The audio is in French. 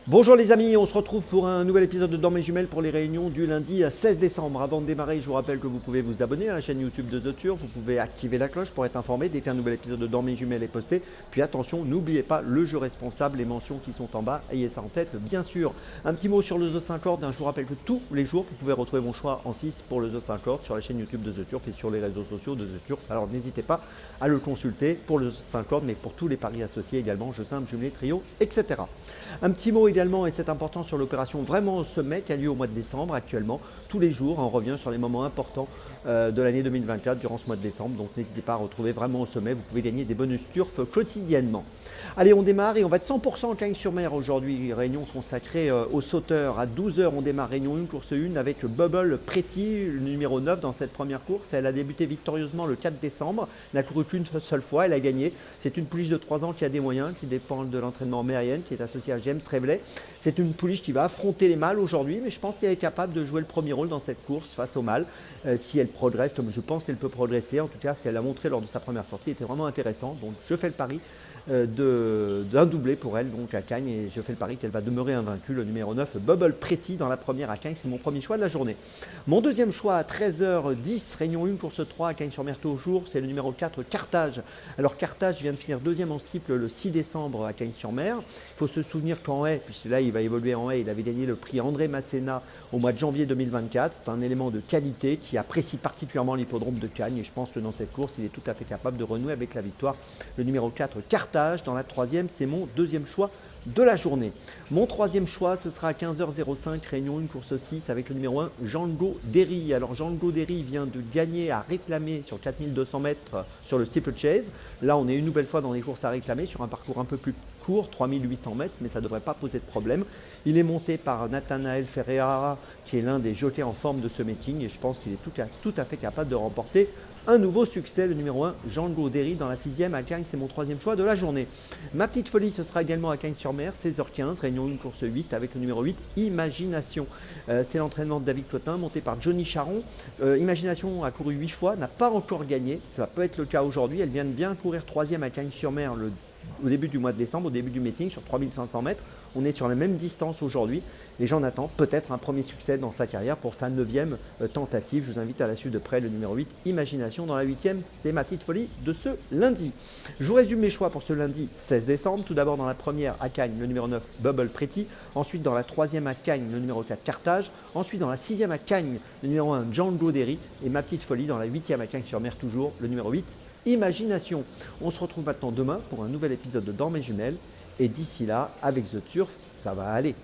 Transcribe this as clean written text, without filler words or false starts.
Bonjour les amis, on se retrouve pour un nouvel épisode de Dans mes jumelles pour les réunions du lundi 16 décembre. Avant de démarrer, je vous rappelle que vous pouvez vous abonner à la chaîne YouTube de The Turf, vous pouvez activer la cloche pour être informé dès qu'un nouvel épisode de Dans mes jumelles est posté. Puis attention, n'oubliez pas le jeu responsable, les mentions qui sont en bas, ayez ça en tête bien sûr. Un petit mot sur le The 5 Lord, je vous rappelle que tous les jours, vous pouvez retrouver mon choix en 6 pour le The 5 Lord sur la chaîne YouTube de The Turf et sur les réseaux sociaux de The Turf. Alors n'hésitez pas à le consulter pour le The 5 Lord, mais pour tous les paris associés également, jeux simples, jumelés, trio, etc. Un petit mot également, et c'est important, sur l'opération Vraiment au sommet qui a lieu au mois de décembre actuellement. Tous les jours, on revient sur les moments importants de l'année 2024 durant ce mois de décembre. Donc n'hésitez pas à retrouver Vraiment au sommet. Vous pouvez gagner des bonus turf quotidiennement. Allez, on démarre et on va être 100% en Cagnes-sur-Mer aujourd'hui. Réunion consacrée aux sauteurs. À 12 h, on démarre réunion 1, course 1 avec Bubble Pretty, le numéro 9 dans cette première course. Elle a débuté victorieusement le 4 décembre. Elle n'a couru qu'une seule fois. Elle a gagné. C'est une pouliche de 3 ans qui a des moyens, qui dépend de l'entraînement mérienne, qui est associée à James Revelet. C'est une pouliche qui va affronter les mâles aujourd'hui, mais je pense qu'elle est capable de jouer le premier rôle dans cette course face aux mâles. Si elle progresse, comme je pense qu'elle peut progresser, en tout cas ce qu'elle a montré lors de sa première sortie était vraiment intéressant. Donc je fais le pari d'un doublé pour elle donc à Cagnes, et je fais le pari qu'elle va demeurer invaincue. Le numéro 9, Bubble Pretty, dans la première à Cagnes, c'est mon premier choix de la journée. Mon deuxième choix à 13h10, réunion 1, course 3 à Cagnes-sur-Mer toujours, c'est le numéro 4, Carthage. Alors Carthage vient de finir deuxième en steeple le 6 décembre à Cagnes-sur-Mer. Il faut se souvenir qu'en haie, puisque là il va évoluer en haie, il avait gagné le prix André Masséna au mois de janvier 2024. C'est un élément de qualité qui apprécie particulièrement l'hippodrome de Cagnes, et je pense que dans cette course il est tout à fait capable de renouer avec la victoire. Le numéro 4, Carthage. Dans la troisième, c'est mon deuxième choix de la journée. Mon troisième choix, ce sera à 15h05, réunion 1, course 6 avec le numéro 1, Django Derry. Alors Django Derry vient de gagner à réclamer sur 4200 mètres sur le Steeple Chase. Là, on est une nouvelle fois dans les courses à réclamer sur un parcours un peu plus court, 3800 mètres, mais ça ne devrait pas poser de problème. Il est monté par Nathanael Ferreira, qui est l'un des jockeys en forme de ce meeting, et je pense qu'il est tout à fait capable de remporter un nouveau succès, le numéro 1, Django Derry, dans la 6e à Cagnes, c'est mon troisième choix de la journée. Ma petite folie, ce sera également à Cagnes-sur-Mer, 16h15, réunion 1, course 8, avec le numéro 8, Imagination. C'est l'entraînement de David Clotin, monté par Johnny Charon. Imagination a couru 8 fois, n'a pas encore gagné, ça peut être le cas aujourd'hui. Elle vient de bien courir 3e à Cagnes-sur-Mer au début du mois de décembre, au début du meeting, sur 3500 mètres. On est sur la même distance aujourd'hui et j'en attends peut-être un premier succès dans sa carrière pour sa 9e tentative. Je vous invite à la suivre de près, le numéro 8, Imagination. Dans la 8e, c'est ma petite folie de ce lundi. Je vous résume mes choix pour ce lundi 16 décembre. Tout d'abord dans la première à Cagnes, le numéro 9, Bubble Pretty. Ensuite dans la 3e à Cagnes, le numéro 4, Carthage. Ensuite dans la 6e à Cagnes, le numéro 1, Django Derry. Et ma petite folie dans la 8e à Cagnes-sur-Mer toujours, le numéro 8, Imagination. On se retrouve maintenant demain pour un nouvel épisode de Dans mes jumelles. Et d'ici là, avec The Turf, ça va aller.